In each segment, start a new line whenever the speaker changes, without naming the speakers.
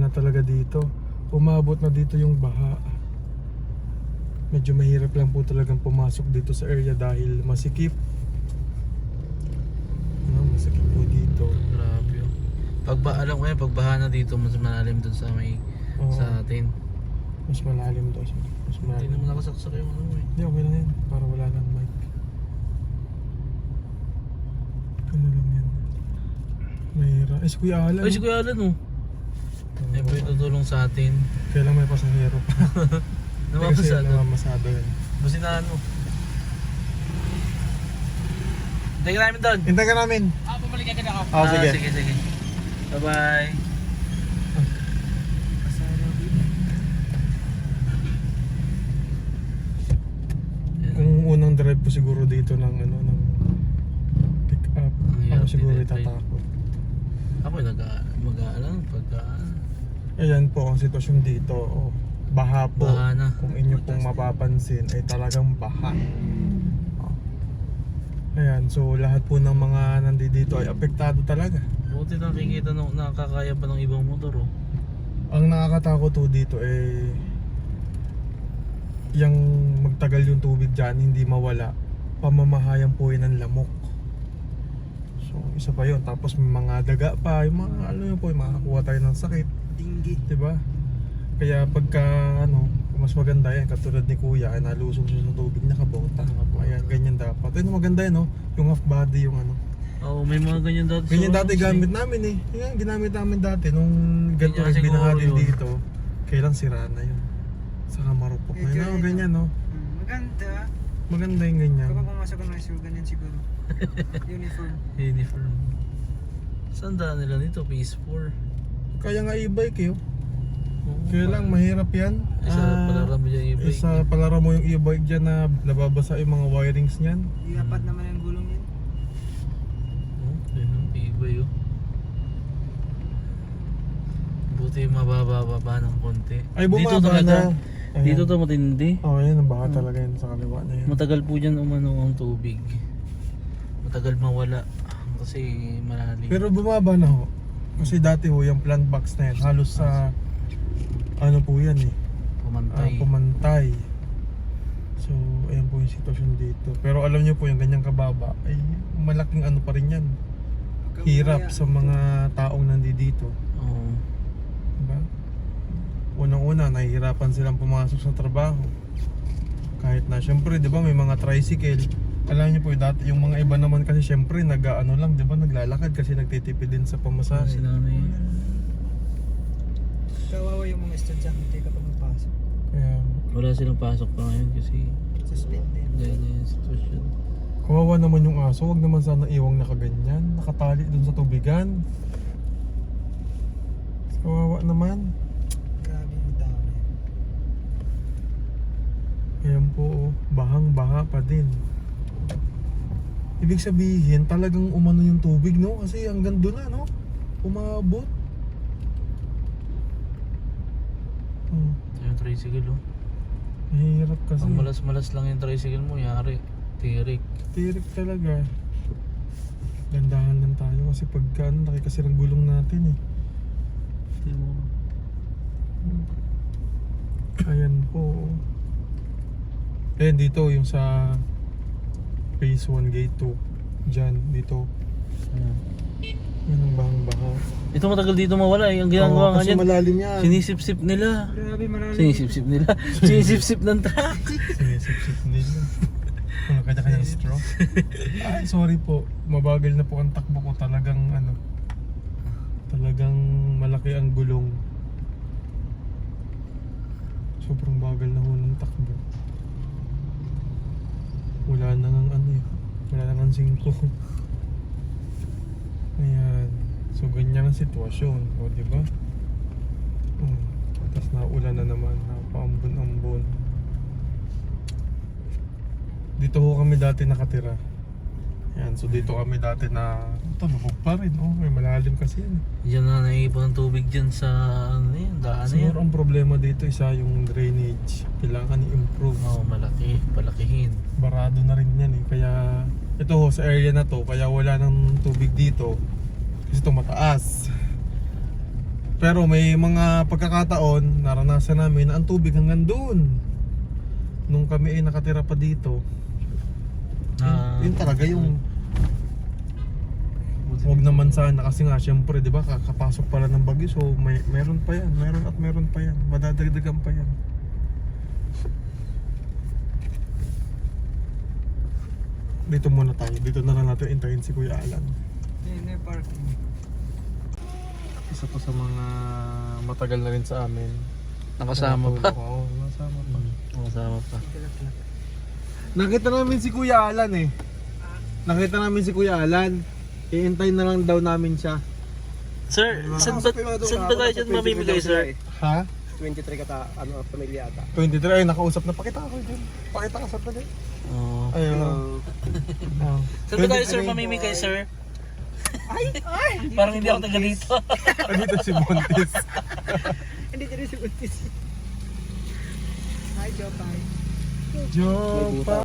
na talaga dito. Umabot na dito yung baha. Medyo mahirap lang po talagang pumasok dito sa area dahil masikip. Masikip po dito.
Grabe yun. Alam ko yan, pagbaha na dito, mas malalim dun sa may sa atin.
Mas malalim daw. Mas
Hindi
malalim.
naman nakasaksak yung ano eh.
Hindi, okay lang yan. Para wala lang mic. Ano lang yan. Mahirap. Si Kuya Alan.
Ay, si Kuya Alan oh. Ay, pwede tutulong sa atin.
Kailang may pasahero pa. Kasi namamasado yan.
Basinahan mo. Hintay ka namin doon.
Hintay ka namin.
Pabalik agad ako.
Sige.
Sige. Bye-bye.
Kung unang drive po siguro dito ng pick up, ako siguro itatakot.
Ako mag-aalang pagka...
Ayan po ang sitwasyon dito. Baha po.
Baha na.
Kung inyo pong mapapansin ay talagang baha. Ayan, so lahat po ng mga nandito ay apektado talaga.
Buti nakikita nakakaya pa ng ibang motor oh.
Ang nakakatakot po dito yung magtagal yung tubig dyan, hindi mawala. Pamamahayan po yun ng lamok. So isa pa yun. Tapos may mga daga pa, yung mga yung makakuha tayo ng sakit.
Tinggi.
Diba? Kaya pagka mas maganda yan, katulad ni Kuya ay nalusong siya sa tubig, nakabota. Ayan, ganyan dapat. Ayun, maganda yan, yung half body, yung
Oo, may mga ganyan dati.
ganyan dati gamit namin Yan, ginamit namin dati nung ganito
Ganyan
rin binaha
siguro
din
yun.
dito. Kailang sira na yun. Saka marupok na yun. Ganyan,
Maganda.
Maganda yung ganyan.
Kapag pumasok ka na siguro, ganyan siguro.
Uniform. Saan daan nila nito? PS4.
Kaya nga e-bike Kaya lang mahirap yan.
Isa palaran mo dyan yung e-bike.
Isa palaran mo yung e-bike dyan na nababasa yung mga wirings niyan.
Iapat naman yung gulong yan.
E-bike oh. Buti mababa ng konti.
Ay, bumaba
dito talaga,
na. Ayan.
Dito to matindi.
Yan ang baha talaga yun sa kaliwa na yan.
Matagal po dyan umano ang tubig. Matagal mawala. Kasi malalim.
Pero bumaba na ho. Kasi dati yung plant box na yan, halos sa po yan
Pumantay.
Pumantay. So, ayan po yung sitwasyon dito. Pero alam nyo po yung ganyang kababa ay malaking pa rin yan. Hirap sa mga taong nandito.
Oo.
Diba? Unang-una, nahihirapan silang pumasok sa trabaho. Kahit na, syempre, di ba, may mga tricycle. Alam niyo po, dati yung mga iba naman kasi syempre, lang, di ba, naglalakad kasi nagtitipid din sa pamasahe.
Si nanay.
Kawawa yung mga estudyante kapag magpasok.
Kaya,
Wala silang pasok pa ngayon kasi
Suspended.
ganyan yung sitwasyon.
kawawa naman yung aso, wag naman sana iwang nakaganyan, nakatali dun sa tubigan. Kawawa naman.
Grabe yung dami.
Ayan po, bahang-baha pa din. Ibig sabihin, talagang umano yung tubig, no? Kasi hanggang doon na, no? Umabot.
Yung tricycle oh.
Mahirap kasi.
Ang malas-malas lang yung tricycle mo, yari. Tirik.
Tirik talaga. Gandahan lang tayo kasi pagka laki kasi ng gulong natin Ayan po. Ayan dito yung sa Phase 1 Gate 2. Diyan, dito. Yan ang bahang-baha.
Ito matagal dito mawala eh. Ang ginagawa nga
kasi
dyan,
malalim yan.
sinisip-sip nila.
Grabe marami.
Sinisip-sip ng truck.
Sinisip-sip nila. Kanya-kanyang straw. Ay, sorry po. Mabagal na po ang takbo ko. Talagang talagang malaki ang gulong. Sobrang bagal na ho ng takbo. Wala na ng wala na ng 5. Ayan. So ganyan ang sitwasyon, o di ba? Tapos naulan na naman, napaambon-ambon. Dito ho kami dati nakatira. Ayan, so dito kami dati na lubog pa rin, may malalim kasi yan.
Diyan na naiipon ng tubig dyan sa daan na yan.
Siguro ang problema dito isa yung drainage. Kailangan i-improve.
Palakihin.
Barado na rin yan kaya ito ho sa area na to, kaya wala ng tubig dito kasi ito mataas. Pero may mga pagkakataon, naranasan namin na ang tubig hanggang doon. Nung kami ay nakatira pa dito. Yun talaga yung huwag naman sana kasi nga syempre 'di ba kakapasok pala ng bagyo so meron pa yan, meron pa yan, madadagdagan pa yan. Dito muna tayo, dito na lang natin intayin si Kuya Alan.
Hindi yung parking.
Isa pa sa mga matagal na rin sa amin.
Nakasama pa.
Oo, nakasama pa.
Nakasama pa.
Galak-galak.
Nakita namin si Kuya Alan eh. Nakita namin si Kuya Alan. Iintay na lang daw namin siya.
Sir, saan ba tayo dyan mamimigay, sir?
Ha?
23 ka pamilya ata.
23 ay nakausap na pakita ako dyan. Pakita ka sa pala.
Oo.
Ayun. Oh.
Saan ba tayo, sir, mamimigay, sir? Ay! Parang hindi ako taga dito.
Dito si Montes.
Hindi dito si Buntis. Hi, Jopay.
Jopa.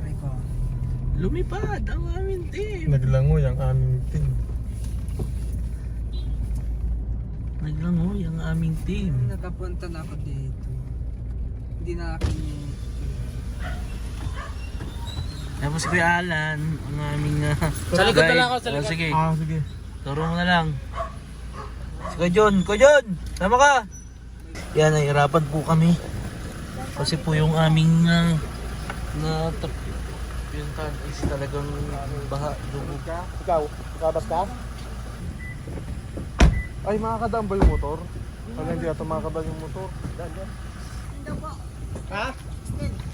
Aray ko.
Lumipad ang aming team.
Naglangoy ang aming team.
Naglangoy ang aming team.
Nakapunta na ako dito. Hindi na akin yung...
Tapos si Kuya Alan, ang aming
Sa likod na lang ako, sa
guide.
likod.
Sige,
Sige.
turo mo na lang. Si Kuya John, tama ka? Yan, nahihirapan po kami. Kasi po yung aming yung tan is talagang baha, lubog.
Ikaw, kakabas ka? Ay, makakadaan ba yung motor? Wala, hindi ata makakadaan yung motor. Ha?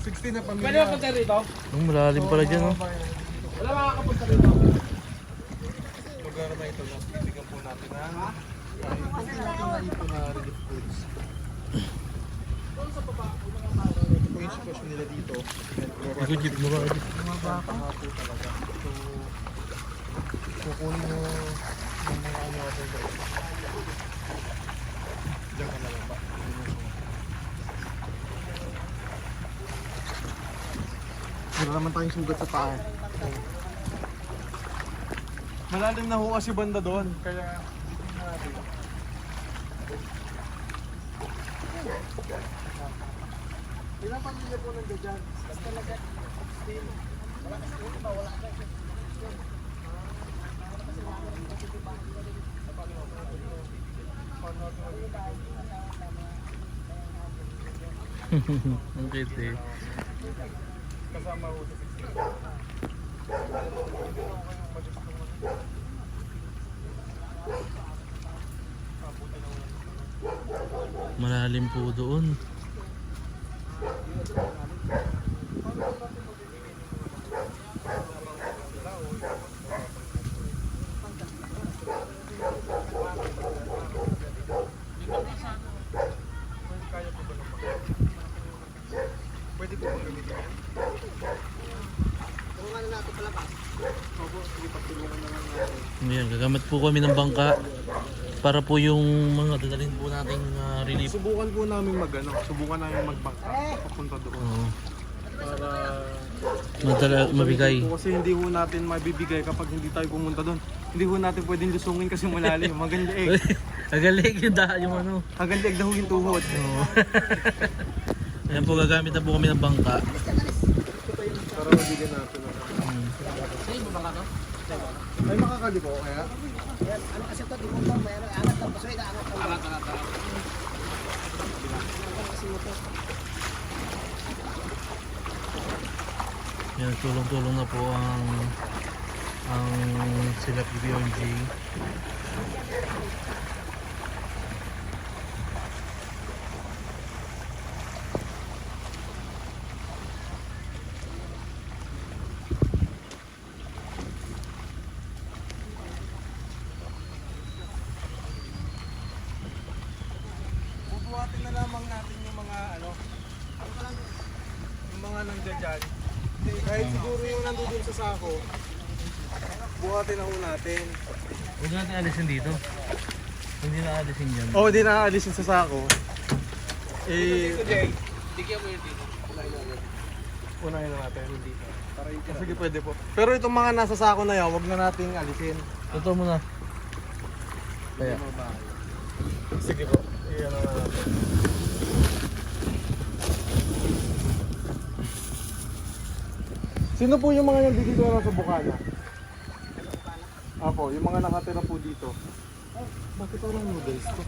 16 na pamilya.
Pwede ba punta rito?
Ang malalim pala dyan, oh.
Wala makakapunta rito.
Lugar na ito na bibigyan po natin ha? Ito na relief goods. Ito po yung sitwasyon nila dito.
Ikaw jeep mo ba?
Mabaka po talaga. So, kukunin mo yung mga ano natin doon. Diyan ka na lang ba? Wala naman tayong sugat sa paa. Malalim na ho kasi banda doon, kaya hindi natin. Ilang pamilya po nandiyan dyan? Talaga, wala kasi wala kasi.
Ang cute eh.
Kasama ho sa 16.
Malalim po doon.
Pwede po bang gamitin yan? Tulungan na natin palabas. Opo, sige, pagtulungan na lang natin.
Ayan, gagamit po kami ng bangka para po yung mga dadalhin po nating relief.
Subukan po namin subukan namin magbangka papunta doon.
Oo.
Para
Mabigay.
kasi hindi ho natin mabibigay kapag hindi tayo pumunta doon. Hindi ho natin pwedeng lusungin kasi malalim. Maganda eh.
Agalig yung ano.
Hanggang liag na ho yung tuhod.
Oo. Ayan po, gagamit na po kami ng bangka.
Para mabigyan natin. Ay, makakali po kaya?
Ano kasi ito, di mo ba mayroon angat ng basoy na angat ng angat.
Yan, tulong-tulong na po ang sila PBONG.
Bubuhatin na lamang natin yung mga yung mga nandiyan dyan. Kahit siguro yung nandun sa sako, buhatin na ho natin.
Huwag natin alisin dito. Hindi na alisin dyan.
Oo, di naaalisin sa sako.
Bigyan mo yung dito.
Unahin na natin. Sige, pwede po. Pero itong mga nasa sako na yan, huwag na nating alisin.
Ito muna. Kaya,
Sige po. Iyan na natin. Sino po yung mga nandito na sa Bukana? Apo, yung mga nakatira po dito. Bakit parang noodles to?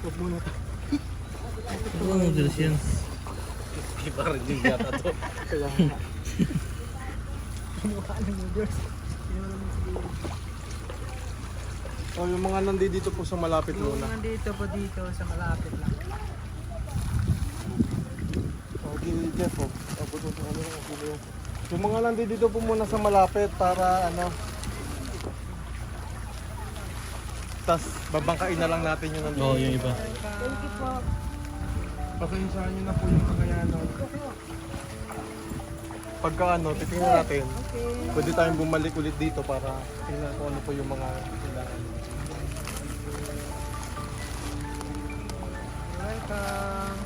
Huwag muna to.
ano noodles yan?
Iba rin din yata to.
Kaya oh, yung mga nandito po sa malapit muna.
Nandito po dito sa malapit lang.
Okay, Jeff, oh. Tapos yung camera, okay na yun. Yung mga nandito po muna sa malapit para ano. Tas babangkain na lang natin yung nandito.
Oo, yung iba.
Thank you po.
Pasensyahan nyo na po yung kakayanan. Pagka ano, titingnan natin. Pwede tayong bumalik ulit dito para tingnan kung ano po yung mga kailangan. Welcome!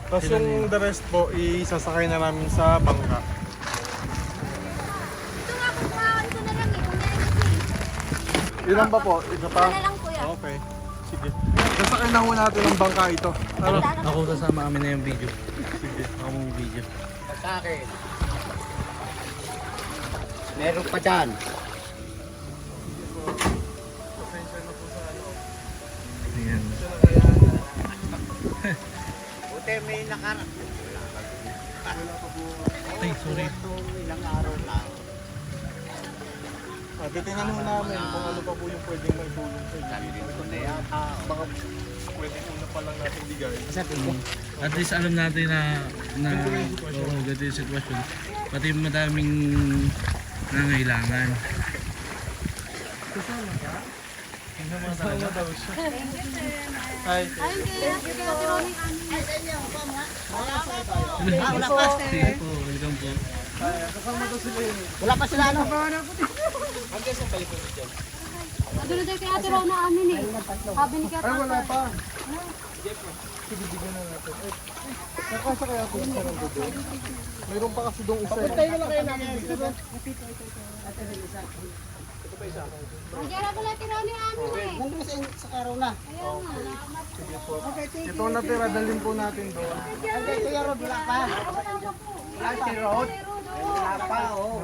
Tapos yung the rest po, isasakay na namin sa bangka.
Ito nga, kukuhaan ko na lang eh. Kung
Ilan pa po? Isa pa?
na lang kuya.
Okay. Sige. Sasakay na ho natin ang bangka ito. Ano?
Ako kasama amin na yung video.
Sige.
Ako mong video.
Sa akin. Meron pa dyan.
Pasensya na po sa ano.
Ayan.
Buti may nakarap.
Ay, sorry.
Ilang araw lang.
Titingnan ho namin kung ano pa po yung pwedeng may tulong sa inyo.
Ito na yata.
Baka pwedeng una pa lang natin bigay.
At least alam natin na oo, ganito yung sitwasyon. Pati yung madaming nangailangan.
Kasama daw siya. Hi.
Ayun kaya, kaya Ronnie.
Wala pa.
Sige po, welcome po.
Kasama daw sila yun.
Wala pa sila ano.
Doon na kay Ate Rona amin eh. Sabi ni Kaya
Ay, wala pa. Sige, bigyan na natin. Nakasa kaya po yung sarang doon. Mayroon pa kasi doon isa.
Tayo na lang kayo namin.
Nagyara ko lang Ate Ronnie amin eh.
Nandun sa araw na.
Ayaw nga, nakamat.
Ito natira, dalhin po natin doon.
Hanggang Kuya Rod, wala pa. Wala si Rod. Wala pa, oo.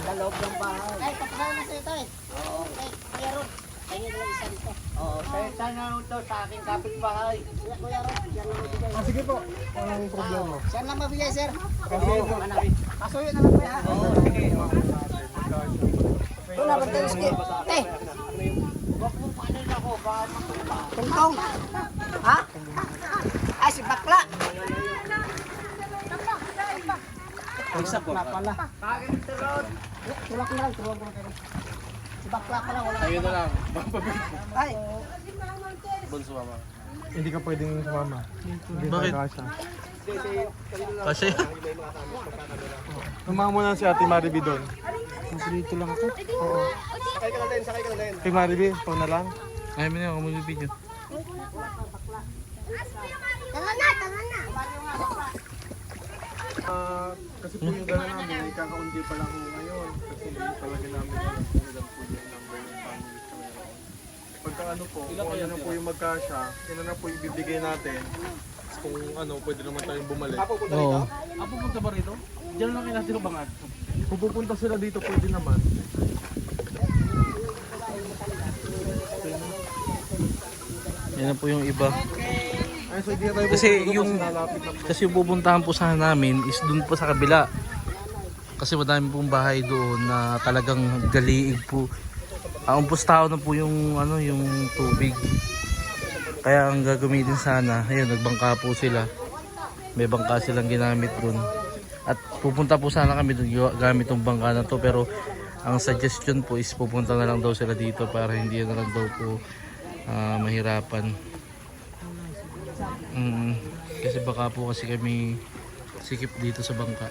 Ang loob ng bahay. Ay, papakain na sa'yo tayo. Oo. Ay, Kuya Rod. Ayun lang isa dito. Oo, sa'yo na ito sa aking kapitbahay. Kuya Rod, yan lang mabigay.
Sige po, walang problema.
Saan lang mabigay, sir?
Kasi
Pasuyo na lang po yan. Oo, sige. Ito na, bantay yung skip. Eh! Huwag mo panin ako, baka matumba. Tungtong! Ha? Ay, si Bakla! Isa po pala. Bakit ito, Rod? Tulak na lang, tulak na lang. Si Bakla pala, wala.
Tayo na lang.
Ay!
Bunso mama. Hindi ka pwedeng sumama. Hindi
Bakit?
tayo kasha.
Kasi,
Sumama mo na si Ate Mariby doon.
Dito lang ako.
Oo.
Sakay ka na din, sakay ka na din.
Ate Mariby, ito na lang.
ayaw mo na ako mag-video.
Tanga na, tanga na.
Kasi po yung dala namin, kakaunti pa lang po ngayon. Kasi hindi talaga namin alam kung ilan po yung number ng families na meron. Pagka ano po, kung ano na po yung magkasya, yun na po yung bibigay natin. Kung ano, pwede naman tayong bumalik.
Oo.
Pupunta ba rito? Diyan lang kayo natin bangat. Kung pupunta sila dito, pwede naman.
Yan na po yung iba.
Ay, so hindi na tayo
Kasi
pupunta
yung-
lalapit na po.
Kasi yung pupuntahan po sana namin is dun po sa kabila. Kasi madami pong bahay doon na talagang galiig po. Umpos tao na po yung ano, yung tubig. Kaya ang gagamitin sana, ayun, nagbangka po sila. May bangka silang ginamit doon. At pupunta po sana kami doon gamit yung bangka na to, pero ang suggestion po is pupunta na lang daw sila dito para hindi na lang daw po mahirapan. Kasi baka po kasi kami sikip dito sa bangka.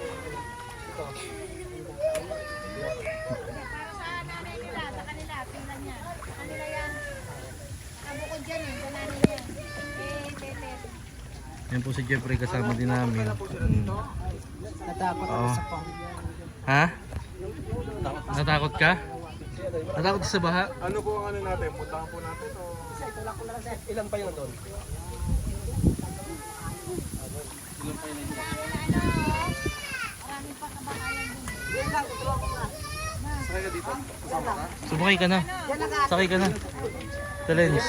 Yan po si Jeffrey kasama din namin.
Natakot ako
Oo.
sa pang.
Ha? Natakot ka? Natakot ka sa baha?
Ano po ang ano natin? Puntahan po natin to.
Ilan pa yun doon?
Sakay ka dito? Kasama ka?
Sumakay ka na. Sakay ka na. Talens.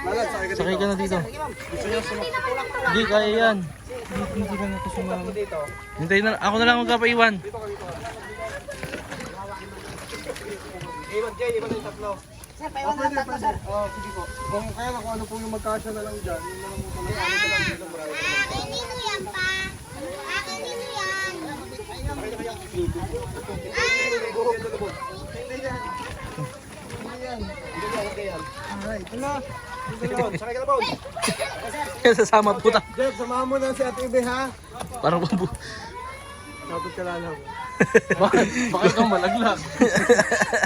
Lalan, sakay ka
Sakay
dito.
ka na dito.
Gusto niya sumakay.
Hindi, kaya yan. Hindi ka na ito sumama. Hintayin na. Ako na lang magkapaiwan.
Dito ka, dito ka. Iwan, Jay, iwan na yung tatlo.
Sir, paiwan na lang tatlo, sir.
Oo, sige po. Kung kaya na kung ano po yung magkasya na lang dyan, yun na lang po kung ano na lang dito marami na lang.
Nino yan pa. Akin nino yan.
Alright, ano? Dito na, Bon. Sakay ka na, Bon.
Sasama po ta.
Jeff, samahan mo na si Ate Ibe, ha?
Parang mabu.
Kapit ka lang.
Baka ikaw malaglag.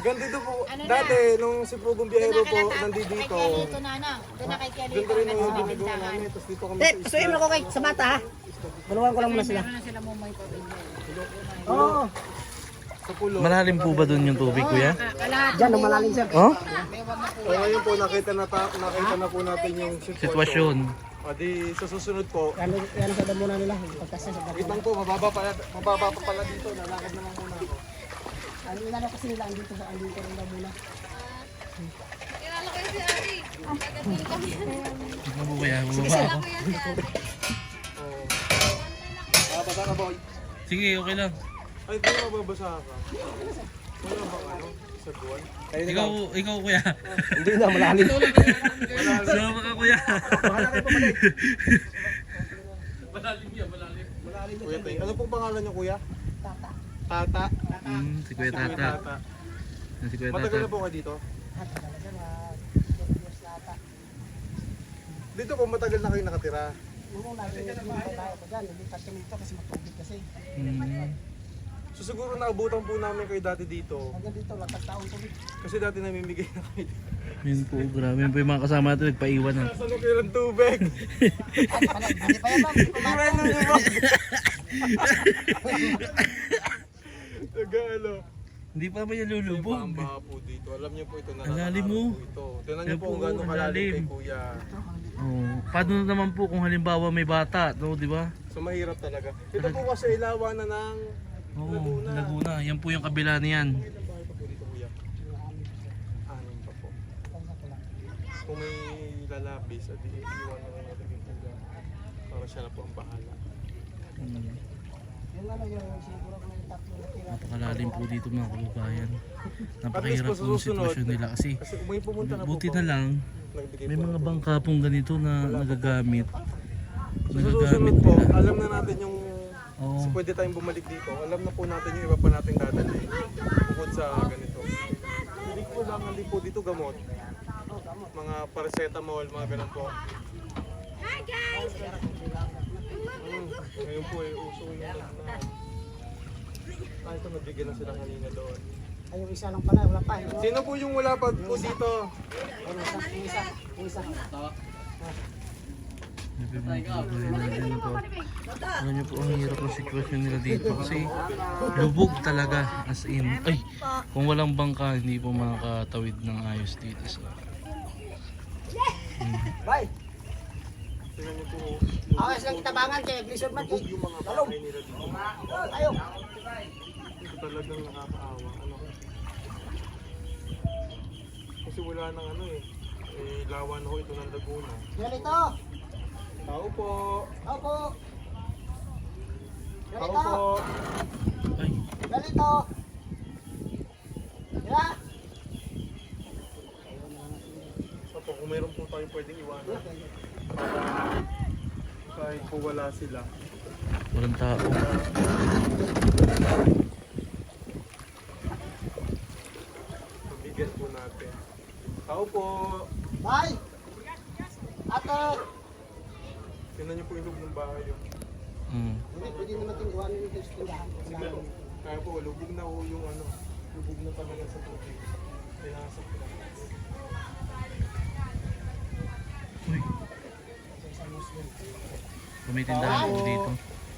Ganito po. Dati, nung si Pugong Biyahero po, nandito dito.
Dito na na. Doon na kay Kelly.
Ganito rin yung ginagawa namin. Tapos dito kami
Tep,
sa
suyin mo ko kay sa bata ha. Dalawan ko lang muna sila. Oo.
sa pulo.
Malalim po ba doon yung tubig, kuya?
Diyan, lumalalim sir.
Oh?
So ngayon po, nakita na po natin yung sitwasyon.
Sitwasyon.
O di, sa susunod po,
Yan sa damo na nila. Pagkasa sa damo.
itang po, mababa pa pala dito. Lalakad naman muna ako.
Ano na kasi nila andito sa andito rin daw muna.
Ano po kuya? Bumaba ako.
Basa ka, boy.
Sige, okay lang.
Ay, di mababasa ka. Wala bang ano? Sa buwan?
Ikaw kuya.
Hindi na, malalim.
Sama ka kuya.
Kuya Tay. Ano pong pangalan niyo, kuya? Tata.
Si kuya Tata. Si kuya
Matagal na
Tata.
po kayo dito? Dito po, matagal na kayo nakatira.
Yung nag-iingat tayo ko dyan. Nilipat kami dito kasi matubig kasi.
So siguro naabutan po namin kayo dati dito.
Hanggang dito, lakas taon tubig.
Kasi dati namimigay na kayo dito.
Yun po, grabe. Yun po yung mga kasama natin. Nagpaiwan na.
Nasaan na kayo ng tubig?
Hindi pa yan ma'am.
Ano nyo ba? Nag-ano?
Hindi pa ba yung lulubog?
Ang baha po dito. Alam niyo po ito na
Ang lalim mo.
po ito. Tingnan niyo
Yan
po
po,
kung gaano
ang
kalalim
lalim.
kay kuya.
Oh. Paano naman po kung halimbawa may bata, no, di ba?
So mahirap talaga. Ito po kasi ilawan na ng
Oo,
Laguna.
Laguna. Yan po yung kabila niyan.
Ilang bahay pa po dito kuya? Anim pa po. Kung may lalabis, at iiwan na lang natin yung kuya. Para siya na po ang bahala.
Yung ano yung siguro kung yung tatlo na tira.
Napakalalim po dito mga kababayan. Napakahirap
po
po
sa
yung
susunod,
sitwasyon nila kasi
Kasi kung may pumunta na po
buti
po,
na lang
nagbigay
may
po
mga
ako.
bangka pong ganito na nagagamit.
So sa susunod po,
nila.
alam na natin yung
Oo.
so pwede tayong bumalik dito. Alam na po natin yung iba pa nating dadalhin. Bukod sa ganito. Hindi ko lang din po dito gamot. Mga paracetamol, mga ganun po.
Hi guys!
Ngayon po uso yung na. Ito nabigyan na sila kanina doon.
Ay, yung isa lang pala, wala pa.
Sino po yung wala pa po dito?
Yung isa.
Alam niyo po ang hirap ng sitwasyon nila dito kasi lubog talaga as in. Ay, kung walang bangka hindi po makakatawid ng ayos dito sa.
Bye!
Tingnan niyo po.
Awas lang kitabangan kay Blizzard man.
Lubog yung mga bahay nila dito.
Tayo!
Ito talagang nakakaawa. Ano? Kasi wala nang ano eh. Lawan ho ito ng Laguna.
Ganito!
Tao po!
Ako po!
Tao
Ganito!
po!
Ay,
Ganito! Yeah!
So po, kung meron po tayong pwedeng iwanan. Kahit po wala sila.
walang tao.
Pabigyan po natin. Tao po!
Bye! Ate!
Tingnan niyo po yung loob ng bahay. Oh.
Hindi, pwede na natin iwanan yung tindahan.
Sige po. Kaya po, lubog na ho yung ano. Lubog na talaga sa tubig. Kaya nasa Pilipinas.
Uy, Kung may tindahan po dito.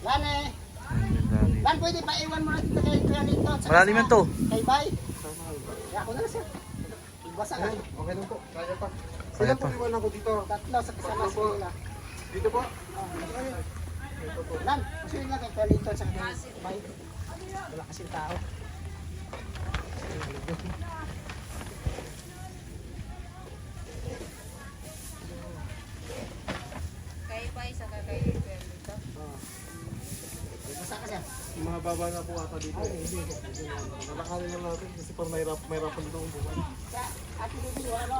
Lan eh.
Ang tindahan dito.
Lan, pwede pa iwan mo na dito kay Kuya Lito. at saka
Malalim
sa-
yan to.
Kay Bay. Kaya ako na lang sir. Basa ka.
Okay lang po, kaya pa.
Kaya
Sila po
pa.
iwan ako dito.
Tatlo sa kasama sa nila.
Dito po.
Lan, pasuyin nga kay Kuya Lito at saka kay Bay. Wala kasing tao.
Kayo pa isa ka kay Perlito.
Basa ka sir.
Mga baba na po ata dito. Nalakarin lang natin kasi parang mahirapan dito ang buwan.
Ate Bibi, ano?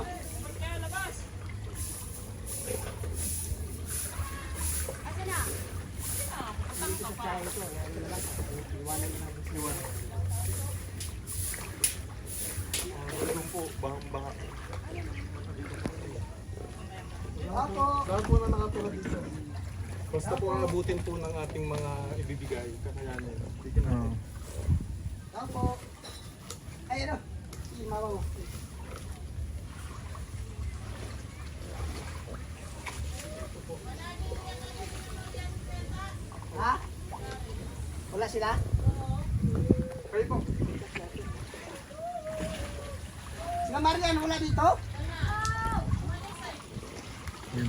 Ano po, bahang-baha.
Opo.
Lahat po na nakatulad dito. Basta po ang abutin po ng ating mga ibibigay, kakayanin. Bigyan natin.
Opo. Ay, ano? Si mama mo. Ha? Wala sila?
Kayo po.
Sila Marian, wala dito?
Yan,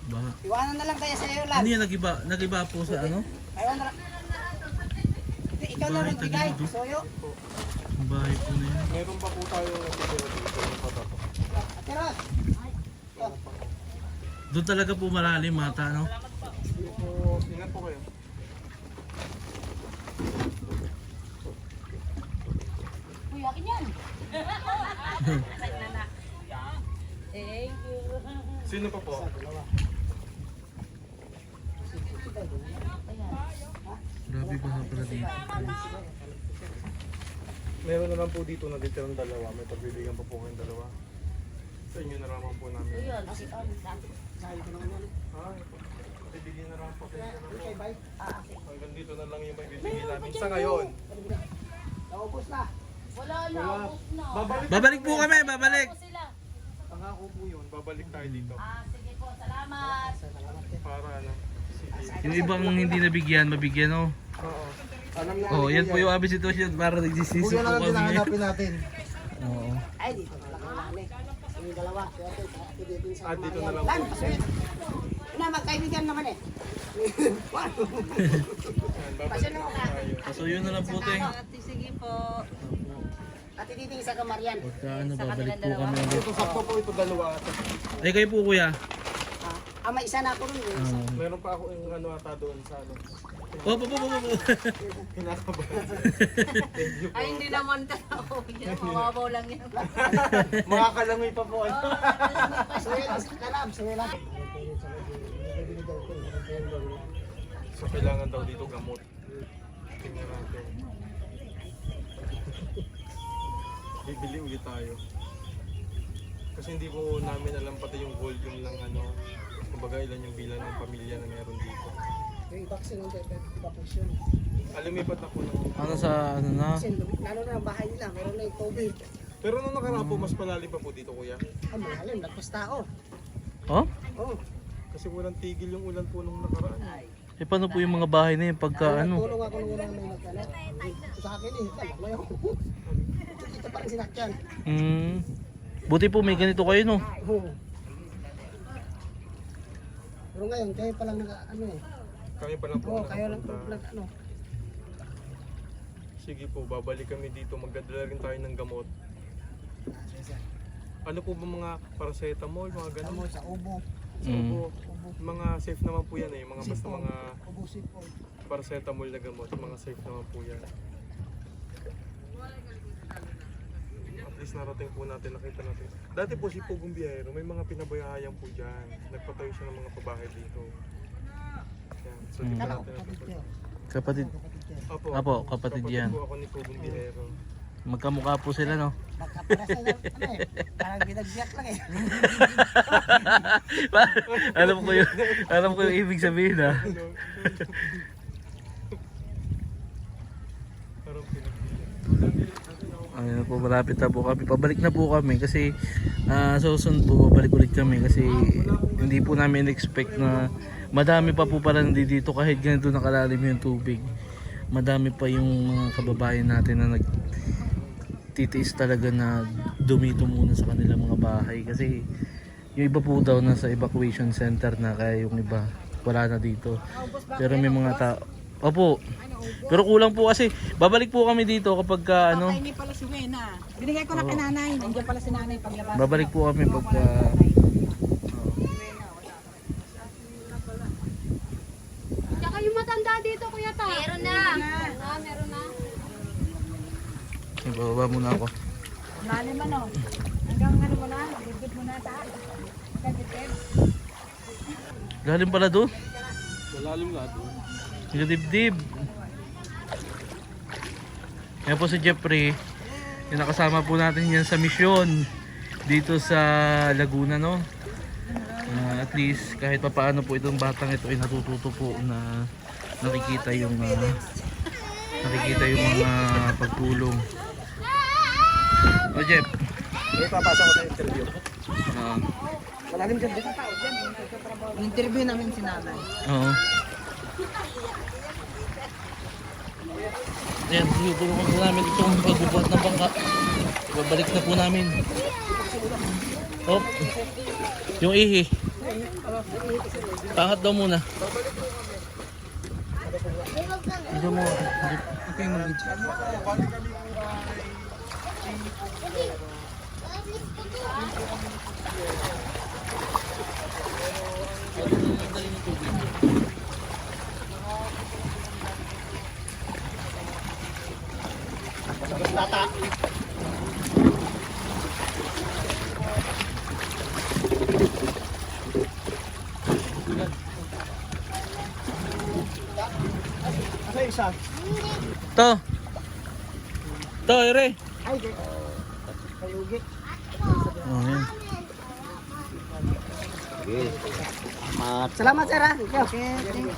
baha.
Iwanan na lang kaya sa iyo, Lan.
Ano yan, nagiba po sa ano?
Iwanan na lang. Hindi, ikaw na
Bakit
magbigay.
tayo dito?
Soyo.
Ang bahay po na yan.
Meron pa po tayo natitira dito.
Ate Ros.
Doon talaga po malalim mata, no?
Sige po, ingat po kayo.
Uy, akin yan. Thank you.
Sino pa po?
Grabe baha pala dito.
Meron na lang po dito na ng dalawa. May pagbibigyan pa po kayong dalawa. Sa inyo na naman po namin.
Ayun, kasi
Sabi ko naman yan.
Bibigyan na lang po kayo.
Okay, bye.
Hanggang dito na lang yung may bibigyan namin sa ngayon.
Naubos na.
wala na, ubos na.
Babalik po kami, babalik!
Ako sila.
Pangako po yun. Babalik tayo dito.
Sige po, salamat.
Para ano. Sige.
Yung ibang hindi nabigyan, mabigyan, no?
Oo. Alam na.
Oh, yan po yung aming sitwasyon para nagsisiso po kami ngayon.
natin.
Oo.
Ay, dito na lang ang lani. Yung dalawa. Kaya ito, Ate Bibi sa
Ah, dito na lang
Lan,
po.
pasuyin. Na, magkaibigan naman eh. Pasyon mo ka.
So yun na lang po, Teng.
Sige po.
Ate Bibi sa Kamarian.
Pagka ano, babalik po kami ulit.
Ito sakto po ito dalawa.
Ay, kayo po, kuya.
May isa na ako rin eh.
Oo.
Meron pa ako yung ano ata doon sa ano.
Oh, po.
Kinakabahan.
Ay, hindi naman tao. Yan, mababaw lang yan.
Makakalangoy pa po.
Suwela, kalab, suwela.
So kailangan daw dito gamot. Tingnan natin. Bibili ulit tayo. Kasi hindi po namin alam pati yung volume ng ano. Kumbaga ilan yung bilang ng pamilya na meron dito.
Yung vaccine ng evacuation.
Lumipat na po ng...
Ano sa, ano na?
Kasi lalo na ang bahay nila, meron na yung COVID.
Pero nung nakaraan po, mas malalim pa po dito kuya.
Malalim, lagpas tao.
Oh?
Oh,
Kasi walang tigil yung ulan po nung nakaraan.
Eh, paano po yung mga bahay na yun pagka ano?
tulong ako nung unang may nagkala. Sa akin eh, may ako. Dito pa rin sinakyan.
Buti po may ganito kayo, no?
Oo. Pero ngayon, kayo pa lang ano eh.
Kami pa lang po
Oo, kayo lang
nakapunta.
ano.
Sige po, babalik kami dito. Magdadala rin tayo ng gamot. Ano po ba mga paracetamol, mga
Ano
ganun?
sa ubo.
Opo. Mga safe naman po yan eh. Mga basta mga
Ubusin po.
paracetamol na gamot. Mga safe naman po yan. At least narating po natin, nakita natin. Dati po si Pugong Biyahero, may mga pinabayahayang po dyan. Nagpatayo siya ng mga pabahay dito. Yan. So dito
Kala ko,
natin
kapatid kayo.
Kapatid,
Opo,
kapatid yan.
po ako ni Pugong Biyahero.
magkamukha po sila, no?
Magkaparas na lang, ano eh. Parang binagbiyak lang eh.
alam ko yung ibig sabihin, ha?
Parang pinag-
Ayun na po, malapit na po kami. Pabalik na po kami kasi susunod po, babalik ulit kami kasi hindi po namin expect na Madami pa po pala nandito kahit ganito nakalalim yung tubig. Madami pa yung mga kababayan natin na nagtitiis talaga na dumito muna sa kanilang mga bahay. Kasi yung iba po daw nasa evacuation center na, kaya yung iba wala na dito. Pero may mga tao. Opo. Pero kulang po kasi babalik po kami dito kapag ano.
Hindi pala si Wena. Binigay ko na kay nanay. Nandiyan pala si nanay paglabas.
Babalik po kami pagka
Tsaka yung matanda dito, Kuya Ta. Meron na. Meron na.
ibababa muna ako.
Lalim ano. Hanggang ano mo na. Bibig mo na taas.
Lalim pala doon.
Malalim nga doon.
Dibdib. Yan po si Jeffrey. Yung nakasama po natin yan sa misyon dito sa Laguna, no? At least kahit papaano po itong batang ito ay natututo po na nakikita yung mga pagtulong. O Jeff.
May papasok ko sa interview. Malalim dyan.
Interview namin si nanay.
Oo. Ayan, tulungan po namin itong pagbubuhat ng bangka. Babalik na po namin. Oh, yung ihi. Pangat daw muna. Ito mo. Okay, mag-video.
Asa isa?
To. To, ere.
Ay, kayugi.
Oh, yan.
Salamat, sir. Okay, thank you.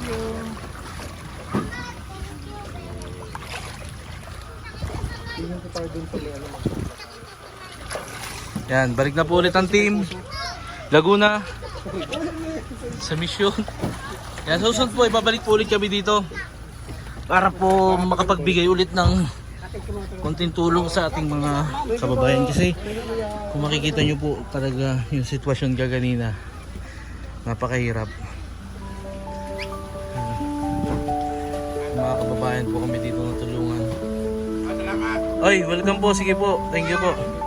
Yan, balik na po ulit ang team Laguna sa misyon. Yan, susunod po, ibabalik po ulit kami dito para po makapagbigay ulit ng konting tulong sa ating mga kababayan. Kasi kung makikita nyo po talaga yung sitwasyon kaganina, napakahirap. Mga kababayan po kami dito na tulungan. Oy, welcome po, sige po, thank you po.